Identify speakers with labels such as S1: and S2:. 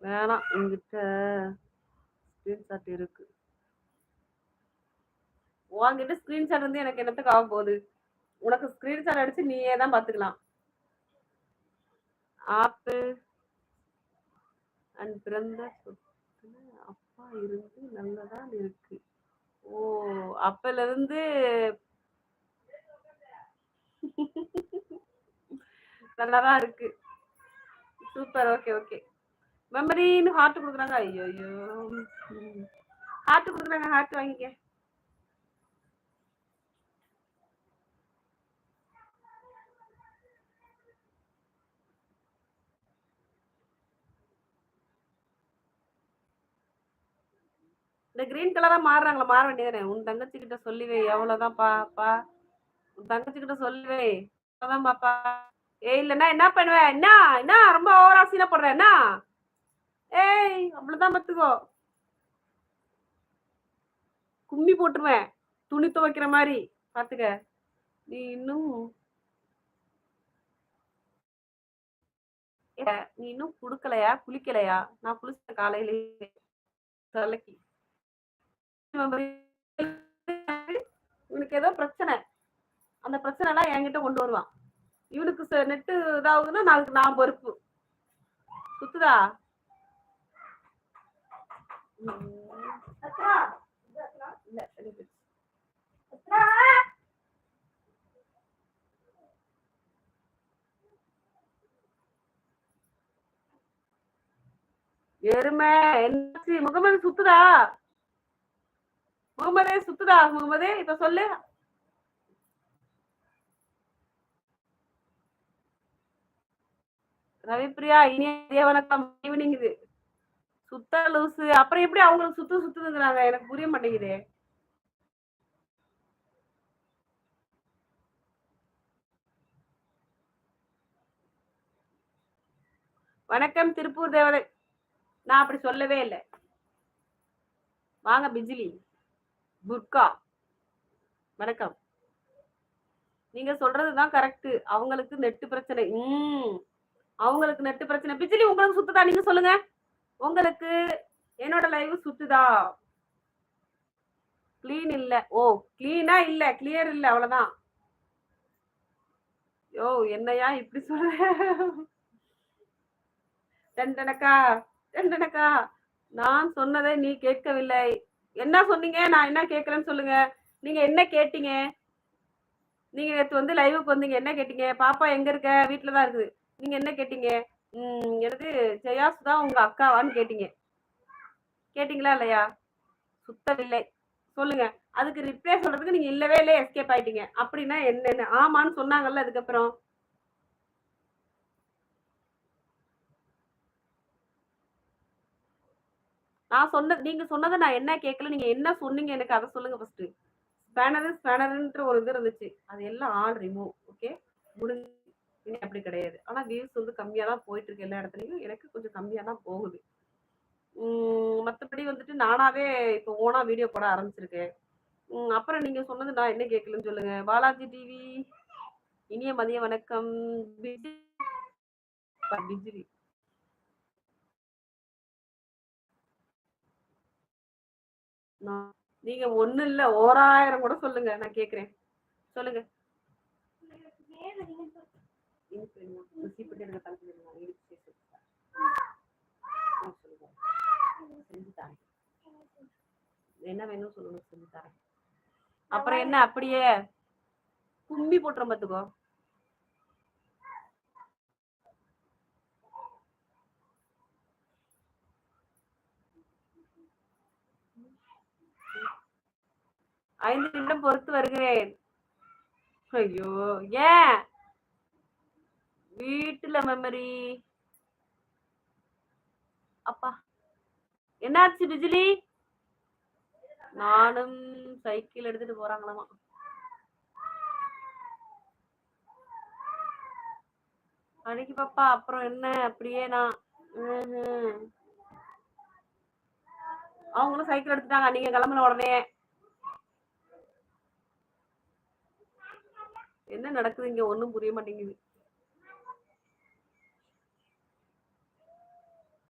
S1: வேணாம் என்கிட்ட ஸ்கிரீன்ஷாட் இருக்கு. உன்கிட்ட ஸ்கிரீன்ஷாட் வந்து எனக்கு என்னத்துக்கு ஆக போகுது? உனக்கு ஸ்கிரீன்ஷாட் அடிச்சு நீயே தான் பாத்துக்கலாம். ஆப்பிள் அண்ட் பிறந்த சொத்துல அப்பா இருந்து நல்லதான் இருக்கு. ஓ, அப்பல இருந்து நல்லாதான் இருக்கு. சூப்பர். Okay okay. மெமரின்னு ஹார்ட் கொடுக்குறாங்க. ஐயோ ஐயோ, ஹார்ட் கொடுக்குறாங்க. ஹார்ட் வாங்கிக்க. இந்த கிரீன் கலரா மாறுறாங்களா? மாற வேண்டியதானே? உன் தங்கச்சி கிட்ட சொல்லிவே. எவ்வளவுதான் பாப்பா, உன் தங்கச்சி கிட்ட சொல்லுவே. அதான் பாப்பா. இல்லன்னா என்ன பண்ணுவேன்? என்ன என்ன ரொம்ப ஓவரா சீனா போடுற? என்ன ஏய், அவ்வளவுதான் பத்துக்கோ. கும்மி போட்டுருவேன், துணி துவைக்கிற மாதிரி. பாத்துக்க. நீ இன்னும் நீ இன்னும் குடுக்கலையா? குளிக்கலையா? நான் குளிச்ச காலையிலேயே தலைக்கு. இவனுக்கு ஏதோ பிரச்சனை. அந்த பிரச்சனை எல்லாம் என்கிட்ட கொண்டு வருவான். இவனுக்கு நெட்டு இதாகுதுன்னா நாளைக்கு நான் பொறுப்பு. சுத்துதா? எருமை என்னாச்சு? முகமது சுத்துதா? முகமதே சுத்துதா? முகமதே இப்ப சொல்லு. ரவிப்பிரியா, இனிய வணக்கம். ஈவினிங். இது சுத்த லூசு. அப்புறம் எப்படி அவங்களுக்கு சுத்துதுங்கிறாங்க? எனக்கு புரிய மாட்டேங்குது. வணக்கம் திருப்பூர் தேவதை. நான் அப்படி சொல்லவே இல்லை. வாங்க பிஜிலி புர்கா. வணக்கம். நீங்க சொல்றதுதான் கரெக்ட். அவங்களுக்கு நெட்டு பிரச்சனை. அவங்களுக்கு நெட்டு பிரச்சனை. பிஜிலி உங்களுக்கு சுத்துதா? நீங்க சொல்லுங்க. உங்களுக்கு என்னோட லைவ் சுத்துதா? கிளீன் இல்ல. ஓ, கிளீனா இல்ல, கிளியர் இல்ல, அவ்வளவுதான். யோ, என்னையா இப்படி சொல்ற? டண்டனக்கா டண்டனக்கா, நான் சொன்னதை நீ கேட்கவில்லை. என்ன சொன்னீங்க? நான் என்ன கேட்கலன்னு சொல்லுங்க. நீங்க என்ன கேட்டீங்க? நீங்க நேற்று வந்து லைவுக்கு வந்தீங்க, என்ன கேட்டீங்க? பாப்பா எங்க இருக்க? வீட்டுலதான் இருக்குது. நீங்க என்ன கேட்டீங்க? எனக்கு ஜெயாஸ் தான் உங்க அக்காவான்னு கேட்டீங்க. கேட்டீங்களா இல்லையா? சுத்தவில்லை. சொல்லுங்க. அதுக்கு ரிப்ளை சொல்றதுக்கு நீங்க இல்லவே இல்லை, எஸ்கேப் ஆயிட்டீங்க. அப்படின்னா என்னன்னு ஆமான்னு சொன்னாங்கல்ல. அதுக்கப்புறம் நான் சொன்னது, நீங்க சொன்னதை நான் என்ன கேட்கல. நீங்க என்ன சொன்னீங்க எனக்கு அதை சொல்லுங்க ஃபர்ஸ்ட். ஸ்பேனர்ன்ற ஒரு இது இருந்துச்சு, அது எல்லாம் ஆல் ரிமூவ். ஓகே, முடிஞ்சு. அப்படி கிடையாது. ஆனா வியூஸ் வந்து கம்மியா தான் போயிட்டு இருக்கு எல்லா இடத்துலயும். எனக்கு கொஞ்சம் கம்மியா தான் போகுது. மற்றபடி வந்துட்டு நானாவே இப்போ ஓனா வீடியோ போட ஆரம்பிச்சிருக்கேன். அப்புறம் நீங்க சொன்னது நான் என்ன கேட்கலன்னு சொல்லுங்க. பாலாஜி டிவி, இனிய மதிய வணக்கம். பிஜிலி நீங்க ஒண்ணு இல்ல 1000 கூட சொல்லுங்க, நான் கேக்குறேன். சொல்லுங்க. என்ன வேணும் சொல்லுங்க, செஞ்சு தரேன். அப்புறம் என்ன அப்படியே கும்பி போட்டுறோம் பாத்துக்கோ. ஐந்து நிமிடம் பொறுத்து வருகிறேன். ஐயோ, ஏன் வீட்டுல மெமரி? அப்பா, என்னாச்சு பிஜிலி? நானும் சைக்கிள் எடுத்துட்டு போறாங்களாமா. அன்னைக்கு பாப்பா. அப்புறம் என்ன அப்படியே நான் அவங்களும் சைக்கிள் எடுத்துட்டாங்க. நீங்க கிளம்புன உடனே என்ன நடக்குது இங்க? ஒண்ணும் புரிய மாட்டேங்குது.